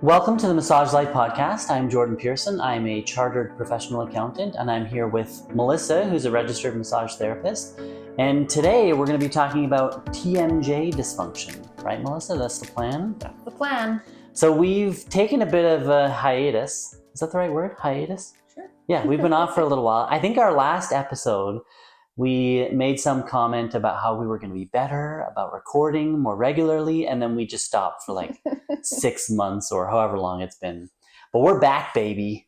Welcome to the Massage Life Podcast. I'm Jordan Pearson. I'm a chartered professional accountant, and I'm here with Melissa, who's a registered massage therapist. And today we're going to be talking about TMJ dysfunction. Right, Melissa? That's the plan? That's the plan. So we've taken a bit of a hiatus. Is that the right word? Hiatus? Sure. Yeah, we've been off for a little while. I think our last episode, we made some comment about how we were going to be better about recording more regularly, and then we just stopped for like 6 months or however long it's been. But we're back, baby,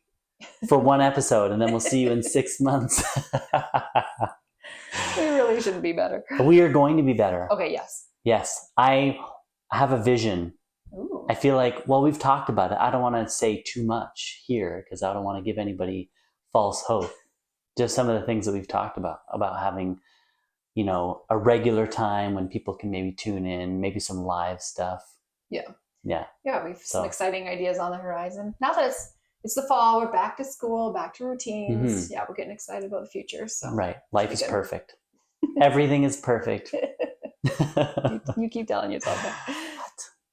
for one episode, and then we'll see you in 6 months. We really shouldn't be better. We are going to be better. Okay, yes. Yes. I have a vision. Ooh. I feel like, well, we've talked about it. I don't want to say too much here because I don't want to give anybody false hope. Just some of the things that we've talked about having, a regular time when people can maybe tune in, maybe some live stuff. Yeah. Yeah. Yeah, we've some exciting ideas on the horizon. Now that it's the fall, we're back to school, back to routines. Mm-hmm. Yeah, we're getting excited about the future. So right. Life is perfect. Everything is perfect. You keep telling yourself that.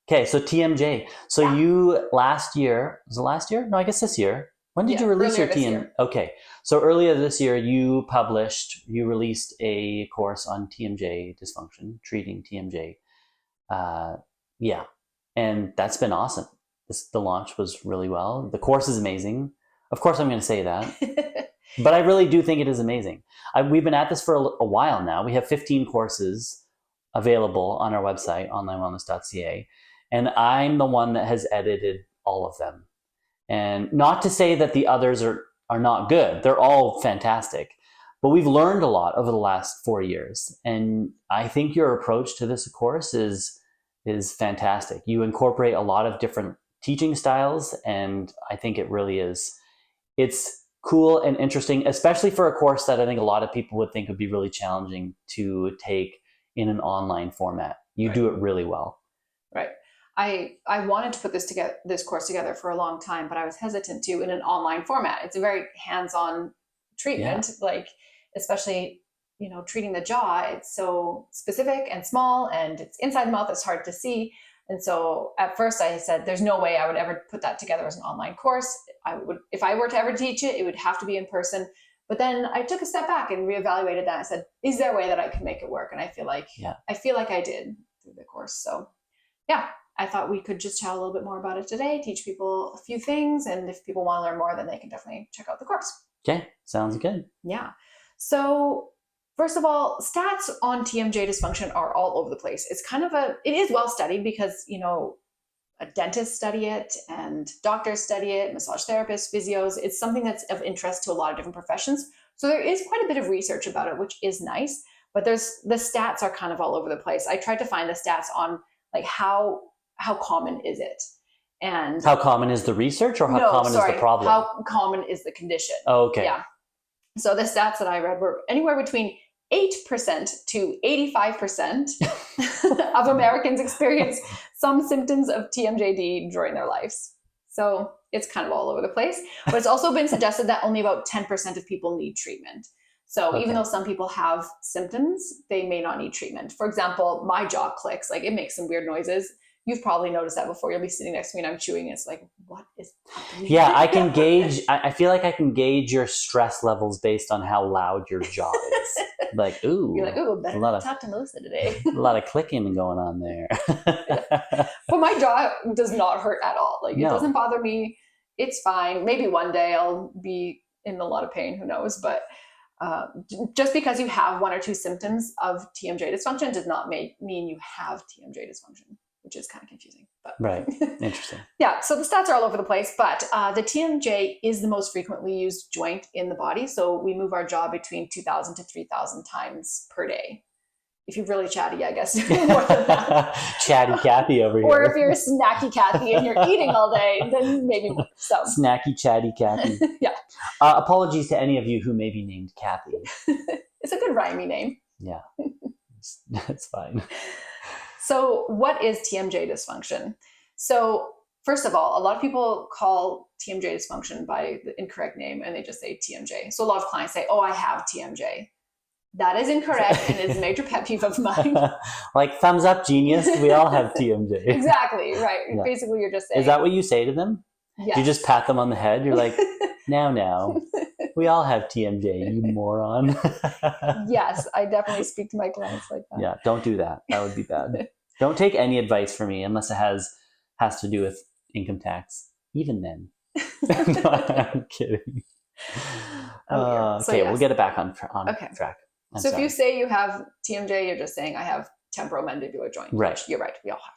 Okay, so TMJ. So you last year, was it last year? No, I guess this year. When did you release your TMJ? Okay, so earlier this year you released a course on TMJ dysfunction, treating TMJ. And that's been awesome. The launch was really well. The course is amazing. Of course I'm going to say that. But I really do think it is amazing. We've been at this for a while now. We have 15 courses available on our website, onlinewellness.ca. And I'm the one that has edited all of them. And not to say that the others are not good. They're all fantastic. But we've learned a lot over the last 4 years. And I think your approach to this course is fantastic. You incorporate a lot of different teaching styles. And I think it really is. It's cool and interesting, especially for a course that I think a lot of people would think would be really challenging to take in an online format. You do it really well. Right. I wanted to put this course together for a long time, but I was hesitant to in an online format. It's a very hands-on treatment, like especially, treating the jaw. It's so specific and small and it's inside the mouth. It's hard to see. And so at first I said, there's no way I would ever put that together as an online course. If I were to ever teach it, it would have to be in person. But then I took a step back and reevaluated that. I said, is there a way that I can make it work? And I feel like I did through the course. So yeah, I thought we could just chat a little bit more about it today, teach people a few things. And if people want to learn more, then they can definitely check out the course. Okay, sounds good. Yeah. So first of all, stats on TMJ dysfunction are all over the place. It is well studied because, a dentist study it and doctors study it, massage therapists, physios. It's something that's of interest to a lot of different professions. So there is quite a bit of research about it, which is nice, but the stats are kind of all over the place. I tried to find the stats on like how common is it? And how common is the research or how common is the problem? How common is the condition? Oh, okay. Yeah. So the stats that I read were anywhere between 8% to 85% of Americans experience some symptoms of TMJD during their lives. So it's kind of all over the place. But it's also been suggested that only about 10% of people need treatment. So even though some people have symptoms, they may not need treatment. For example, my jaw clicks, like it makes some weird noises. You've probably noticed that before. You'll be sitting next to me and I'm chewing. It's like, what is happening? Yeah, I can gauge. I feel like I can gauge your stress levels based on how loud your jaw is. Like, ooh. You're like, ooh, better talk to Melissa today. A lot of clicking going on there. But my jaw does not hurt at all. Like, it doesn't bother me. It's fine. Maybe one day I'll be in a lot of pain. Who knows? But just because you have one or two symptoms of TMJ dysfunction does not mean you have TMJ dysfunction, which is kind of confusing. But right. Interesting. Yeah. So the stats are all over the place, but the TMJ is the most frequently used joint in the body. So we move our jaw between 2,000 to 3,000 times per day. If you're really chatty, I guess more than that. Chatty Kathy over here. Or if you're snacky Kathy and you're eating all day, then maybe more. So. Snacky chatty Kathy. Yeah. Apologies to any of you who may be named Kathy. It's a good rhymey name. Yeah. It's fine. So what is TMJ dysfunction? So first of all, a lot of people call TMJ dysfunction by the incorrect name and they just say TMJ. So a lot of clients say, oh, I have TMJ. That is incorrect, and it's a major pet peeve of mine. Like, thumbs up, genius. We all have TMJ. Exactly, right. Yeah. Basically, you're just saying. Is that what you say to them? Yes. Do you just pat them on the head? You're like, now, we all have TMJ, you moron. Yes, I definitely speak to my clients like that. Yeah, don't do that. That would be bad. Don't take any advice from me unless it has to do with income tax. Even then. No, I'm kidding. Okay, we'll get it back on track. So if you say you have TMJ, you're just saying I have temporomandibular joint. Right. You're right. We all have.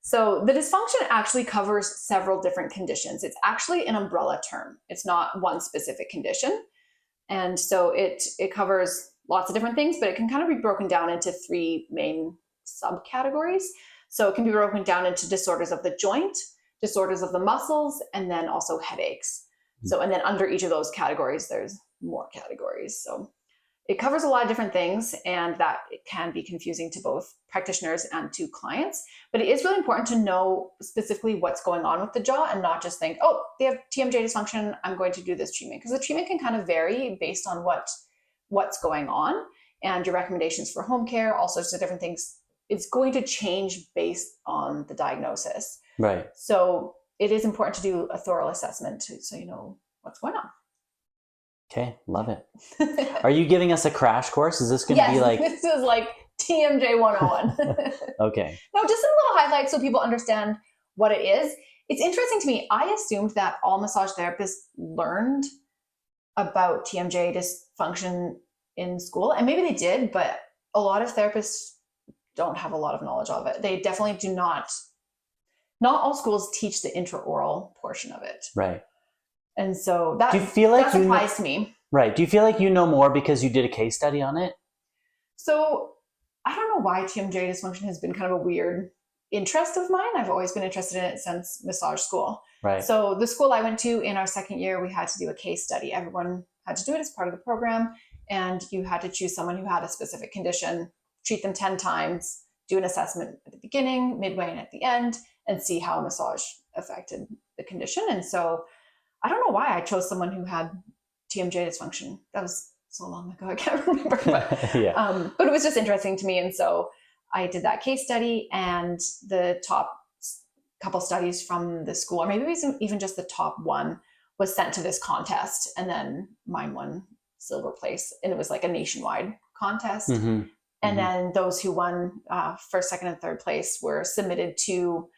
So the dysfunction actually covers several different conditions. It's actually an umbrella term. It's not one specific condition. And so it covers lots of different things, but it can kind of be broken down into 3 main subcategories. So it can be broken down into disorders of the joint, disorders of the muscles, and then also headaches. So, and then under each of those categories, there's more categories. So it covers a lot of different things, and that it can be confusing to both practitioners and to clients. But it is really important to know specifically what's going on with the jaw and not just think, oh, they have TMJ dysfunction, I'm going to do this treatment. Because the treatment can kind of vary based on what's going on, and your recommendations for home care, all sorts of different things. It's going to change based on the diagnosis. Right. So it is important to do a thorough assessment so you know what's going on. Okay, love it. Are you giving us a crash course? Is this going to be like... This is like TMJ 101. Okay. No, just some little highlights so people understand what it is. It's interesting to me. I assumed that all massage therapists learned about TMJ dysfunction in school, and maybe they did, but a lot of therapists don't have a lot of knowledge of it. They definitely do not. Not all schools teach the intraoral portion of it. Right. And so that, do you feel like that surprised me. Right. Do you feel like you know more because you did a case study on it? So I don't know why TMJ dysfunction has been kind of a weird interest of mine. I've always been interested in it since massage school. Right. So the school I went to in our second year, we had to do a case study. Everyone had to do it as part of the program. And you had to choose someone who had a specific condition, treat them 10 times, do an assessment at the beginning, midway, and at the end, and see how massage affected the condition. And so I don't know why I chose someone who had TMJ dysfunction. That was so long ago, I can't remember. But, yeah. But it was just interesting to me. And so I did that case study, and the top couple studies from the school, or maybe even just the top one, was sent to this contest. And then mine won silver place. And it was like a nationwide contest. Mm-hmm. And then those who won first, second, and third place were submitted to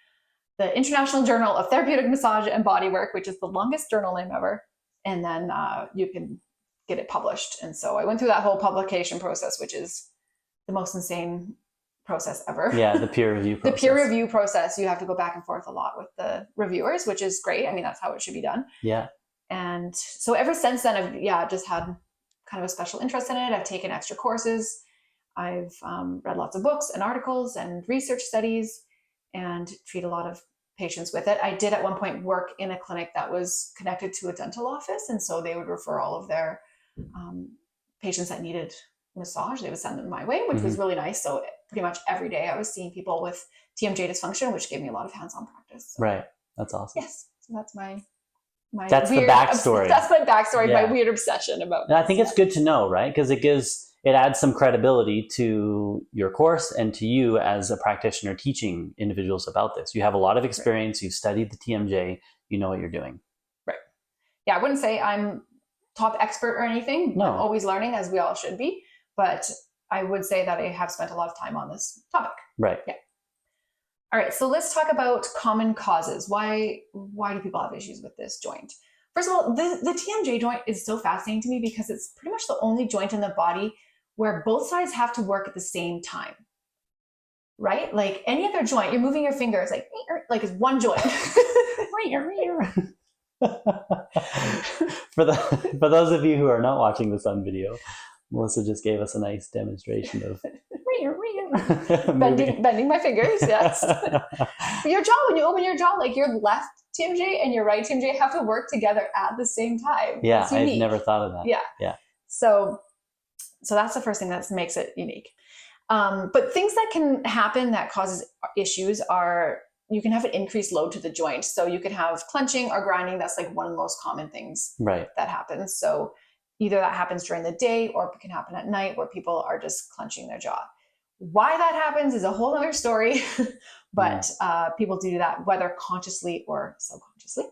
the International Journal of Therapeutic Massage and Bodywork, which is the longest journal name ever. And then you can get it published. And so I went through that whole publication process, which is the most insane process ever. Yeah, the peer review process. The peer review process, you have to go back and forth a lot with the reviewers, which is great. I mean, that's how it should be done. Yeah. And so ever since then, I've just had kind of a special interest in it. I've taken extra courses. I've read lots of books and articles and research studies, and treat a lot of patients with it. I did at one point work in a clinic that was connected to a dental office. And so they would refer all of their patients that needed massage. They would send them my way, which was really nice. So pretty much every day I was seeing people with TMJ dysfunction, which gave me a lot of hands-on practice. So, right. That's awesome. Yes. So that's my that's weird, the backstory. That's my backstory, my weird obsession about and I think it's good to know, right? Because it adds some credibility to your course and to you as a practitioner teaching individuals about this. You have a lot of experience. Right. You've studied the TMJ. You know what you're doing. Right. Yeah, I wouldn't say I'm top expert or anything. No. I'm always learning, as we all should be. But I would say that I have spent a lot of time on this topic. Right. Yeah. All right. So let's talk about common causes. Why do people have issues with this joint? First of all, the TMJ joint is so fascinating to me because it's pretty much the only joint in the body where both sides have to work at the same time, right? Like any other joint, you're moving your fingers like it's one joint. For those of you who are not watching this on video, Melissa just gave us a nice demonstration of bending my fingers. Yes. But your jaw, when you open your jaw, like your left TMJ and your right TMJ have to work together at the same time. Yeah, I've never thought of that. Yeah. Yeah. So that's the first thing that makes it unique. But things that can happen that causes issues are, you can have an increased load to the joint. So you could have clenching or grinding. That's like one of the most common things that happens. So either that happens during the day or it can happen at night where people are just clenching their jaw. Why that happens is a whole other story, but people do that whether consciously or subconsciously.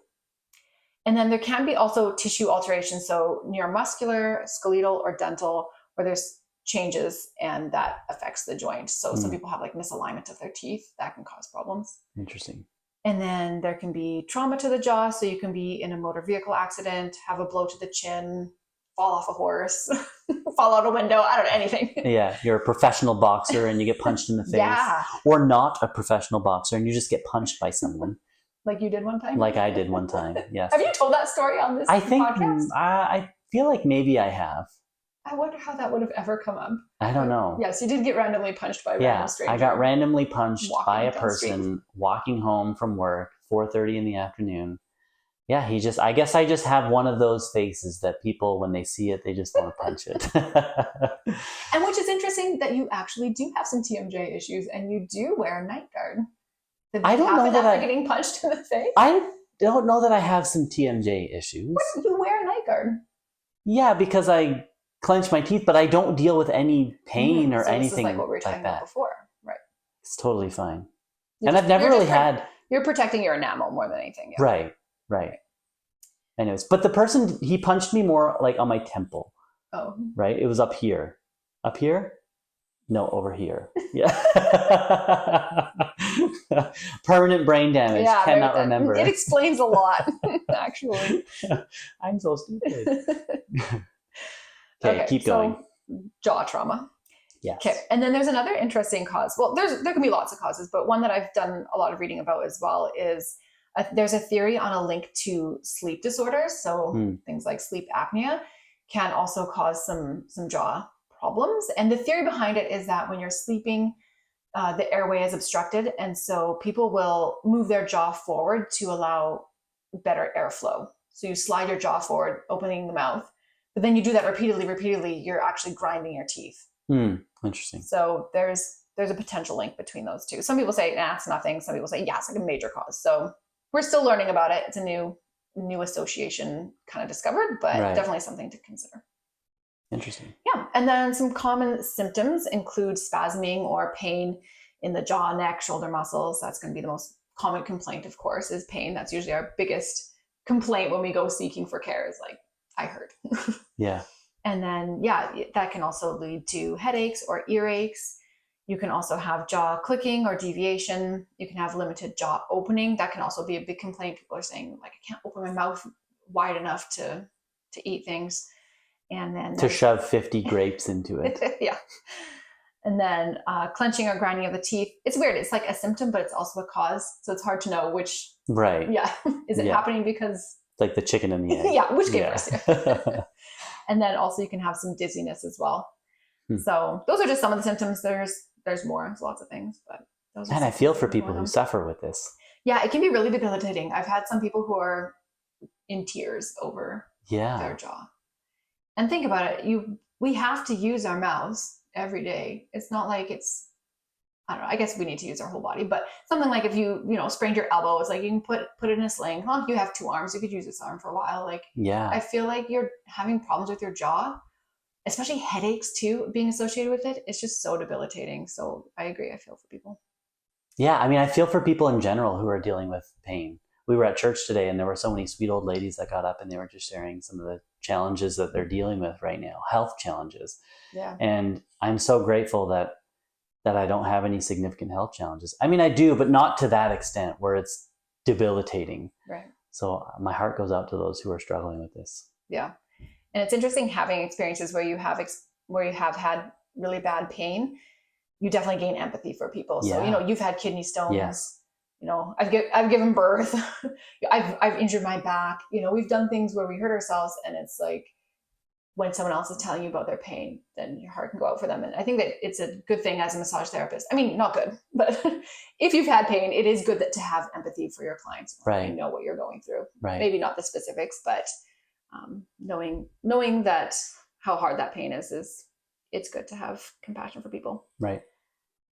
And then there can be also tissue alterations, so neuromuscular, skeletal, or dental, where there's changes and that affects the joint. So some people have like misalignment of their teeth that can cause problems. Interesting. And then there can be trauma to the jaw. So you can be in a motor vehicle accident, have a blow to the chin, fall off a horse, fall out a window, I don't know, anything. Yeah, you're a professional boxer and you get punched in the face. Yeah. Or not a professional boxer and you just get punched by someone. Like you did one time? Like I did one time, yes. Have you told that story on this podcast? I feel like maybe I have. I wonder how that would have ever come up. I don't know. Yes, you did get randomly punched by a random stranger. I got randomly punched by a person street. walking home from work, 4:30 in the afternoon. Yeah, I guess I just have one of those faces that people, when they see it, they just want to punch it. And which is interesting that you actually do have some TMJ issues and you do wear a night guard. I don't know that after getting punched in the face? I don't know that I have some TMJ issues. What? You wear a night guard? Yeah, because I clench my teeth, but I don't deal with any pain or anything this is like what we were talking about before, right? It's totally fine. I've never really had... You're protecting your enamel more than anything. Yeah. Right. Anyways, but the person, he punched me more like on my temple. Oh. Right? It was up here. Up here? No, over here. Yeah. Permanent brain damage. Yeah, cannot remember. It explains a lot, actually. I'm so stupid. Okay, keep going. So, jaw trauma. Yes. Okay, and then there's another interesting cause. Well, there can be lots of causes, but one that I've done a lot of reading about as well is there's a theory on a link to sleep disorders. So things like sleep apnea can also cause some jaw problems. And the theory behind it is that when you're sleeping, the airway is obstructed. And so people will move their jaw forward to allow better airflow. So you slide your jaw forward, opening the mouth. But then you do that repeatedly, you're actually grinding your teeth. Interesting. So there's a potential link between those two. Some people say, it's nothing. Some people say, yeah, it's like a major cause. So we're still learning about it. It's a new association kind of discovered, but definitely something to consider. Interesting. Yeah. And then some common symptoms include spasming or pain in the jaw, neck, shoulder muscles. That's going to be the most common complaint, of course, is pain. That's usually our biggest complaint when we go seeking for care, is like, I hurt. Yeah. And then, that can also lead to headaches or earaches. You can also have jaw clicking or deviation. You can have limited jaw opening. That can also be a big complaint. People are saying, like, I can't open my mouth wide enough to eat things. And then to shove 50 grapes into it. Yeah. And then clenching or grinding of the teeth. It's weird. It's like a symptom, but it's also a cause. So it's hard to know which. Right. Yeah. Is it happening because... Like the chicken and the egg. Yeah. Which came first? And then also you can have some dizziness as well. So those are just some of the symptoms. There's more. There's lots of things, but those are. And I feel for people who suffer with this. Yeah, it can be really debilitating. I've had some people who are in tears over their jaw. And think about it. We have to use our mouths every day. It's not like it's, I don't know, I guess we need to use our whole body, but something like if you sprained your elbow, it's like you can put it in a sling. Well, you have two arms, you could use this arm for a while. Like, I feel like you're having problems with your jaw, especially headaches too, being associated with it. It's just so debilitating. So I agree. I feel for people. Yeah. I mean, I feel for people in general who are dealing with pain. We were at church today and there were so many sweet old ladies that got up and they were just sharing some of the challenges that they're dealing with right now, health challenges. Yeah. And I'm so grateful that I don't have any significant health challenges. I mean, I do, but not to that extent where it's debilitating. Right. So my heart goes out to those who are struggling with this. Yeah. And it's interesting having experiences where you have had really bad pain. You definitely gain empathy for people. So, you've had kidney stones. Yes. I've given birth. I've injured my back. We've done things where we hurt ourselves, and it's like when someone else is telling you about their pain, then your heart can go out for them. And I think that it's a good thing as a massage therapist. I mean, not good, but if you've had pain, it is good to have empathy for your clients. Right. You know what you're going through. Right. Maybe not the specifics, but knowing that how hard that pain is it's good to have compassion for people. Right.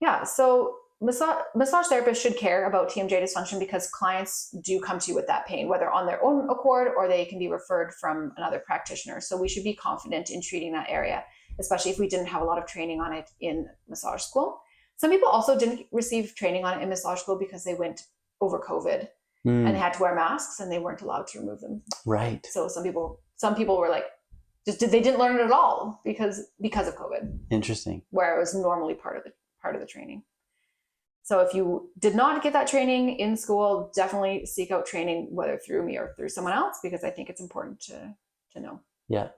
Yeah. So massage therapists should care about TMJ dysfunction because clients do come to you with that pain, whether on their own accord or they can be referred from another practitioner. So we should be confident in treating that area, especially if we didn't have a lot of training on it in massage school. Some people also didn't receive training on it in massage school because they went over COVID and they had to wear masks and they weren't allowed to remove them. Right. So some people were like, they didn't learn it at all because of COVID. Interesting. Where it was normally part of the training. So if you did not get that training in school, definitely seek out training, whether through me or through someone else, because I think it's important to know. Yeah.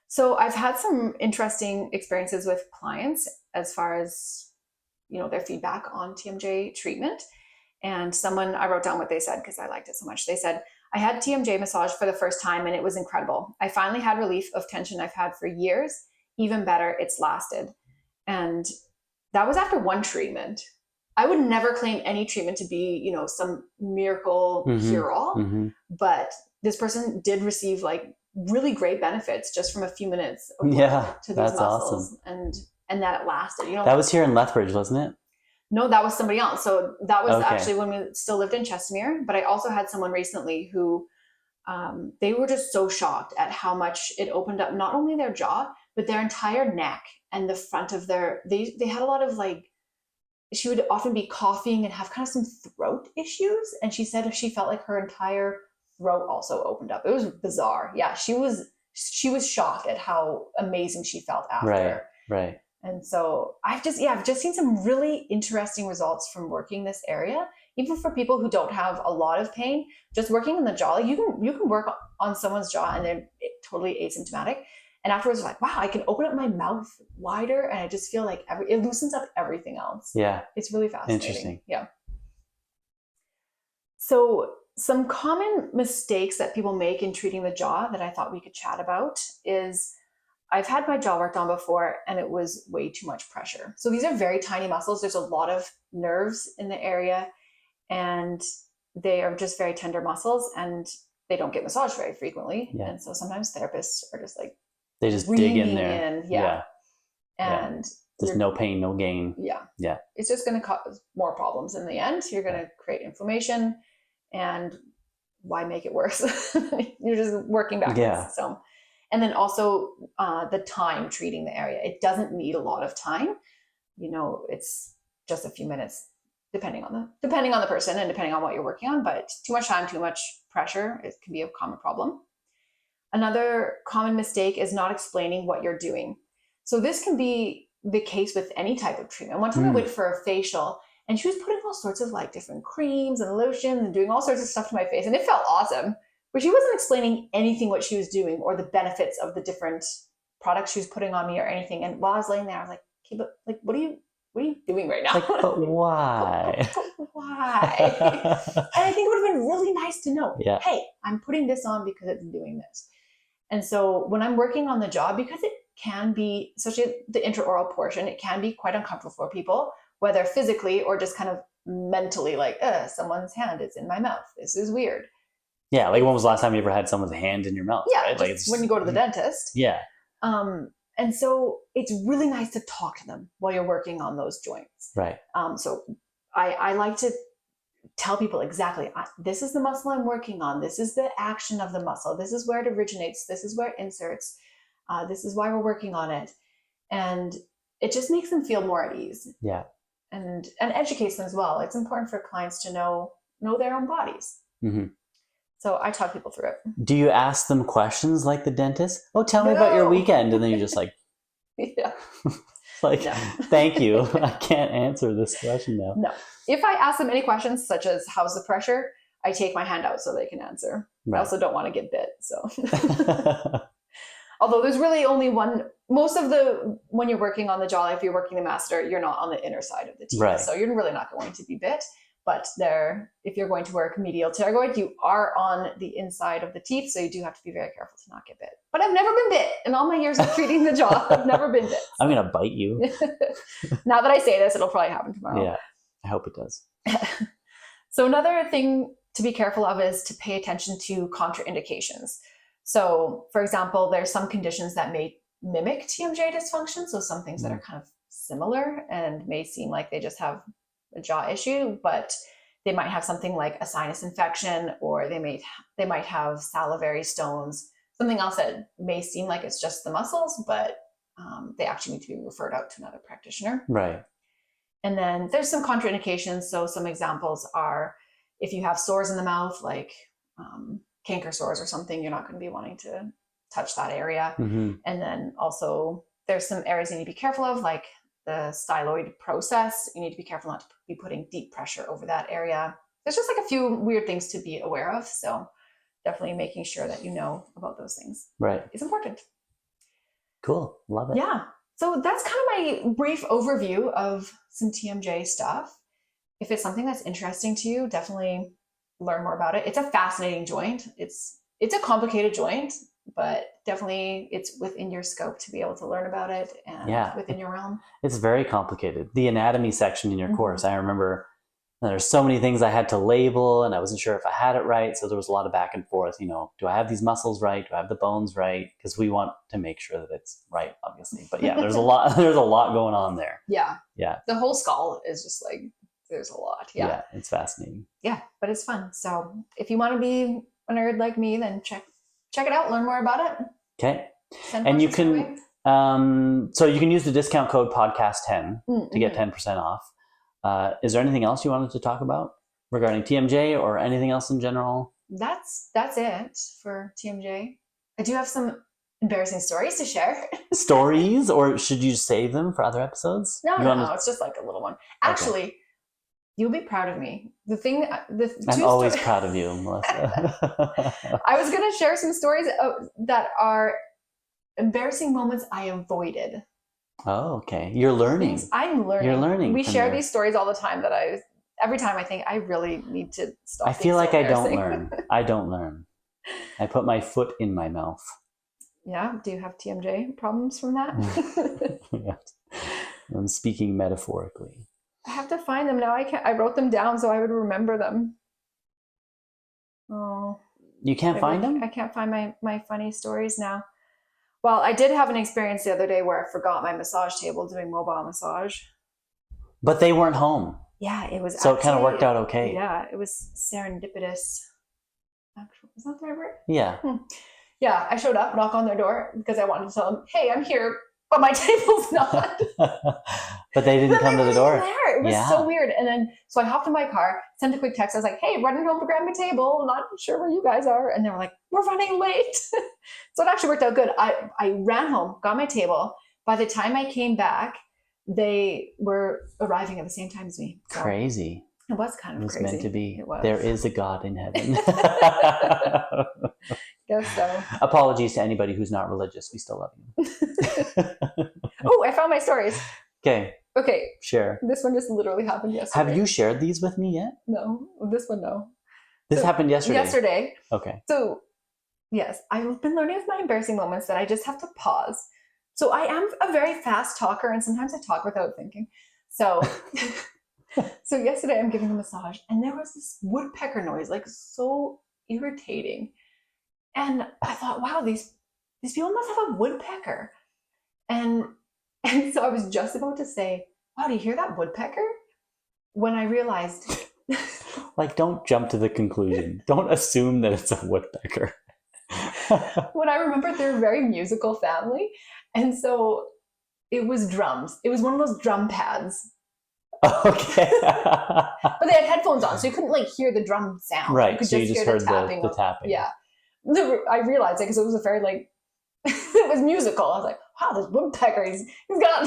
So I've had some interesting experiences with clients as far as, their feedback on TMJ treatment. And I wrote down what they said because I liked it so much. They said, I had TMJ massage for the first time and it was incredible. I finally had relief of tension I've had for years. Even better, it's lasted. And that was after one treatment. I would never claim any treatment to be, some miracle cure-all, but this person did receive like really great benefits just from a few minutes of work to these muscles. Awesome. And that it lasted. That was here in Lethbridge, wasn't it? No, that was somebody else. So that was actually when we still lived in Chestermere, but I also had someone recently who they were just so shocked at how much it opened up not only their jaw, but their entire neck and the front of they had a lot of she would often be coughing and have kind of some throat issues. And she said she felt like her entire throat also opened up. It was bizarre. Yeah, she was shocked at how amazing she felt after. Right. And so I've just seen some really interesting results from working this area. Even for people who don't have a lot of pain, just working in the jaw, you can work on someone's jaw and they're totally asymptomatic. And afterwards, like, wow, I can open up my mouth wider and I just feel like it loosens up everything else. Yeah. It's really fascinating. Interesting. Yeah. So some common mistakes that people make in treating the jaw that I thought we could chat about is I've had my jaw worked on before and it was way too much pressure. So these are very tiny muscles. There's a lot of nerves in the area and they are just very tender muscles and they don't get massaged very frequently. Yeah. And so sometimes therapists are just like, they just dig in there. Yeah. And there's no pain, no gain. Yeah. Yeah. It's just going to cause more problems in the end. You're going to create inflammation and why make it worse? You're just working backwards. Yeah. So, and then also the time treating the area. It doesn't need a lot of time. It's just a few minutes, depending on the person and depending on what you're working on. But too much time, too much pressure, it can be a common problem. Another common mistake is not explaining what you're doing. So this can be the case with any type of treatment. One time I went for a facial and she was putting all sorts of like different creams and lotions and doing all sorts of stuff to my face and it felt awesome. But she wasn't explaining anything what she was doing or the benefits of the different products she was putting on me or anything. And while I was laying there, I was like, okay, but like, what are you doing right now? Like, but why? Why? And I think it would have been really nice to know, yeah. Hey, I'm putting this on because it's doing this. And so when I'm working on the jaw, because it can be, especially the intraoral portion, it can be quite uncomfortable for people, whether physically or just kind of mentally, like, someone's hand is in my mouth. This is weird. Yeah, like when was the last time you ever had someone's hand in your mouth? Yeah, right? Like when you go to the dentist. Yeah. And so it's really nice to talk to them while you're working on those joints. Right. So I like to tell people exactly, this is the muscle I'm working on. This is the action of the muscle. This is where it originates. This is where it inserts. This is why we're working on it. And it just makes them feel more at ease. Yeah. And educates them as well. It's important for clients to know their own bodies. Mm-hmm. So I talk people through it. Do you ask them questions like the dentist? Oh, tell me about your weekend. And then you're just like, yeah. Thank you. I can't answer this question now. No. If I ask them any questions, such as how's the pressure, I take my hand out so they can answer. Right. I also don't want to get bit. So, although there's really only one, when you're working on the jaw, if you're working the masseter, you're not on the inner side of the teeth. Right. So you're really not going to be bit. But if you're going to work medial pterygoid, you are on the inside of the teeth. So you do have to be very careful to not get bit. But I've never been bit. In all my years of treating the jaw, I've never been bit. So. I'm going to bite you. Now that I say this, it'll probably happen tomorrow. Yeah, I hope it does. So another thing to be careful of is to pay attention to contraindications. So for example, there's some conditions that may mimic TMJ dysfunction. So some things that are kind of similar and may seem like they just have a jaw issue, but they might have something like a sinus infection, or they might have salivary stones, something else that may seem like it's just the muscles, but they actually need to be referred out to another practitioner. Right. And then there's some contraindications. So some examples are if you have sores in the mouth, like canker sores or something, you're not going to be wanting to touch that area. Mm-hmm. And then also there's some areas you need to be careful of, like the styloid process. You need to be careful not to be putting deep pressure over that area. There's just like a few weird things to be aware of. So definitely making sure that you know about those things is important. Cool. Love it. Yeah. So that's kind of my brief overview of some TMJ stuff. If it's something that's interesting to you, definitely learn more about it. It's a fascinating joint. It's a complicated joint, but definitely it's within your scope to be able to learn about it and within your realm. It's very complicated. The anatomy section in your course, I remember there's so many things I had to label, and I wasn't sure if I had it right. So there was a lot of back and forth, do I have these muscles right? Do I have the bones right? Because we want to make sure that it's right, obviously. But yeah, there's a lot going on there. Yeah. Yeah. The whole skull is just like, there's a lot. Yeah. It's fascinating. Yeah, but it's fun. So if you want to be a nerd like me, then check it out, learn more about it. Okay. And you can, so you can use the discount code podcast10 to get 10% off. Is there anything else you wanted to talk about regarding TMJ or anything else in general? That's it for TMJ. I do have some embarrassing stories to share. Stories, or should you save them for other episodes? No, it's just like a little one. Actually, you'll be proud of me. I'm always proud of you, Melissa. I was going to share some stories that are embarrassing moments I avoided. Oh, okay. You're learning. I'm learning. You're learning. We share these stories all the time every time I think I really need to stop. I feel like I don't learn. I don't learn. I put my foot in my mouth. Yeah. Do you have TMJ problems from that? I'm speaking metaphorically. I have to find them now. I wrote them down so I would remember them. Oh. You can't find them? I can't find my funny stories now. Well, I did have an experience the other day where I forgot my massage table doing mobile massage. But they weren't home. Yeah, it was. So it kind of worked out okay. Yeah, it was serendipitous. Is that the right word? Yeah. Yeah, I showed up, knock on their door because I wanted to tell them, hey, I'm here, but my table's not. But they didn't come to the door. There. It was so weird. And then, so I hopped in my car, sent a quick text. I was like, hey, running home to grab my table. Not sure where you guys are. And they were like, we're running late. So it actually worked out good. I ran home, got my table. By the time I came back, they were arriving at the same time as me. So crazy. It was kind of crazy. It was meant to be. There is a God in heaven. Guess so. Apologies to anybody who's not religious. We still love you. Oh, I found my stories. Okay. Share. This one just literally happened yesterday. Have you shared these with me yet? No. This one, no. This happened yesterday? Yesterday. Okay. So, yes, I've been learning with my embarrassing moments that I just have to pause. So I am a very fast talker, and sometimes I talk without thinking. So, so yesterday I'm giving a massage, and there was this woodpecker noise, like so irritating. And I thought, wow, these people must have a woodpecker. And so I was just about to say, wow, do you hear that woodpecker? When I realized... Like, don't jump to the conclusion. Don't assume that it's a woodpecker. When I remembered they're a very musical family. And so it was drums. It was one of those drum pads. Okay. But they had headphones on, so you couldn't like hear the drum sound. Right, so you just heard the tapping. Yeah. I realized it because it was a very like, it was musical. I was like, wow, this woodpecker, he's got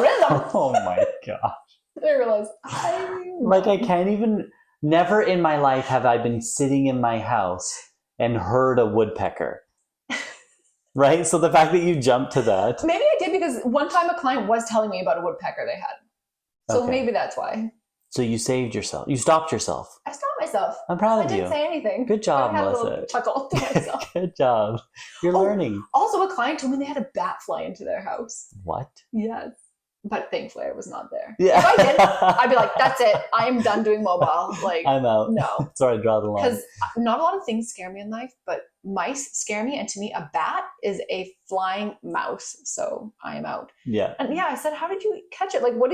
rhythm. Oh my gosh. And I realized, I can't even, never in my life have I been sitting in my house and heard a woodpecker. Right? So the fact that you jumped to that. Maybe I did because one time a client was telling me about a woodpecker they had. So maybe that's why. So you saved yourself. You stopped yourself. I stopped myself. I'm proud of you. I didn't say anything. Good job, I had Melissa. A little chuckle to myself. Good job. You're learning. Also, a client told me they had a bat fly into their house. What? Yes. But thankfully I was not there. Yeah. If I did, I'd be like, that's it. I am done doing mobile. Like, I'm out. No. Sorry, draw the line. Because not a lot of things scare me in life, but mice scare me. And to me, a bat is a flying mouse. So I am out. Yeah. And yeah, I said, how did you catch it? Like, what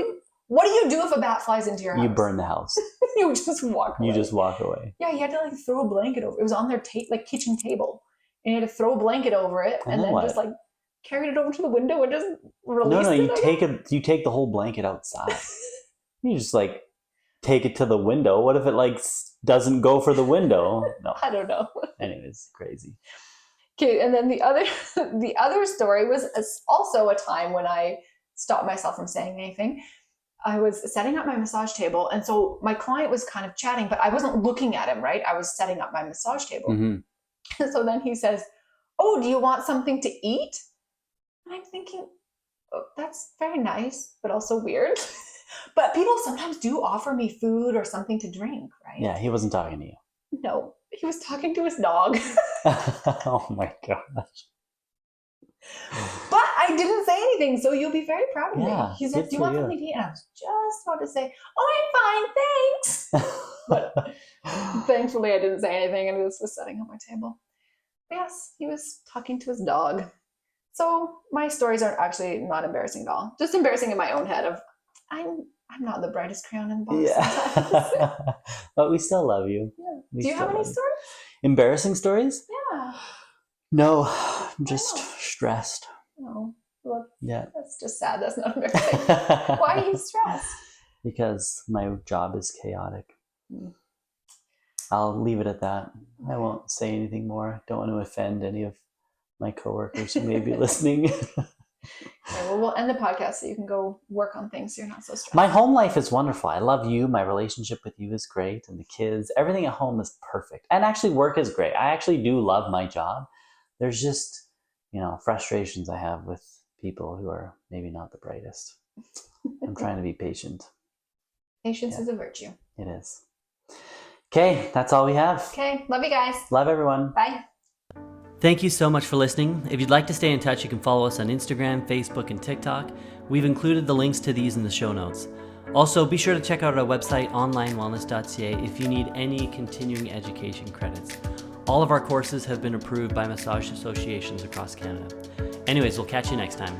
What do you do if a bat flies into your house? You burn the house. You just walk away. You just walk away. Yeah, he had to like throw a blanket over. It was on their like kitchen table, and he had to throw a blanket over it, and then just like carried it over to the window and just released it. No, you take the whole blanket outside. You just like take it to the window. What if it like doesn't go for the window? No, I don't know. Anyways, crazy. Okay, and then the other story was also a time when I stopped myself from saying anything. I was setting up my massage table, and so my client was kind of chatting, but I wasn't looking at him, right? I was setting up my massage table. Mm-hmm. And so then he says, "Oh, do you want something to eat?" And I'm thinking, oh, that's very nice, but also weird. But people sometimes do offer me food or something to drink, right? Yeah, he wasn't talking to you. No, he was talking to his dog. Oh my gosh. But I didn't say anything, so you'll be very proud of me. He said, "Do you want something to eat?" And I was just about to say, "Oh, I'm fine, thanks." But thankfully I didn't say anything, and I was setting up my table. But yes, he was talking to his dog. So my stories are actually not embarrassing at all. Just embarrassing in my own head of, I'm not the brightest crayon in the box. Yeah. But we still love you. Yeah. Do you have any stories? Embarrassing stories? Yeah. No, I'm just stressed. Oh, well, yeah. That's just sad. That's not embarrassing. Why are you stressed? Because my job is chaotic. I'll leave it at that. I won't say anything more. Don't want to offend any of my coworkers who may be listening. Okay, well, we'll end the podcast so you can go work on things so you're not so stressed. My home life is wonderful. I love you. My relationship with you is great. And the kids, everything at home is perfect. And actually work is great. I actually do love my job. There's just, frustrations I have with people who are maybe not the brightest. I'm trying to be patient. Patience is a virtue. It is. Okay, that's all we have. Okay, love you guys. Love everyone. Bye. Thank you so much for listening. If you'd like to stay in touch, you can follow us on Instagram, Facebook, and TikTok. We've included the links to these in the show notes. Also, be sure to check out our website, onlinewellness.ca, if you need any continuing education credits. All of our courses have been approved by massage associations across Canada. Anyways, we'll catch you next time.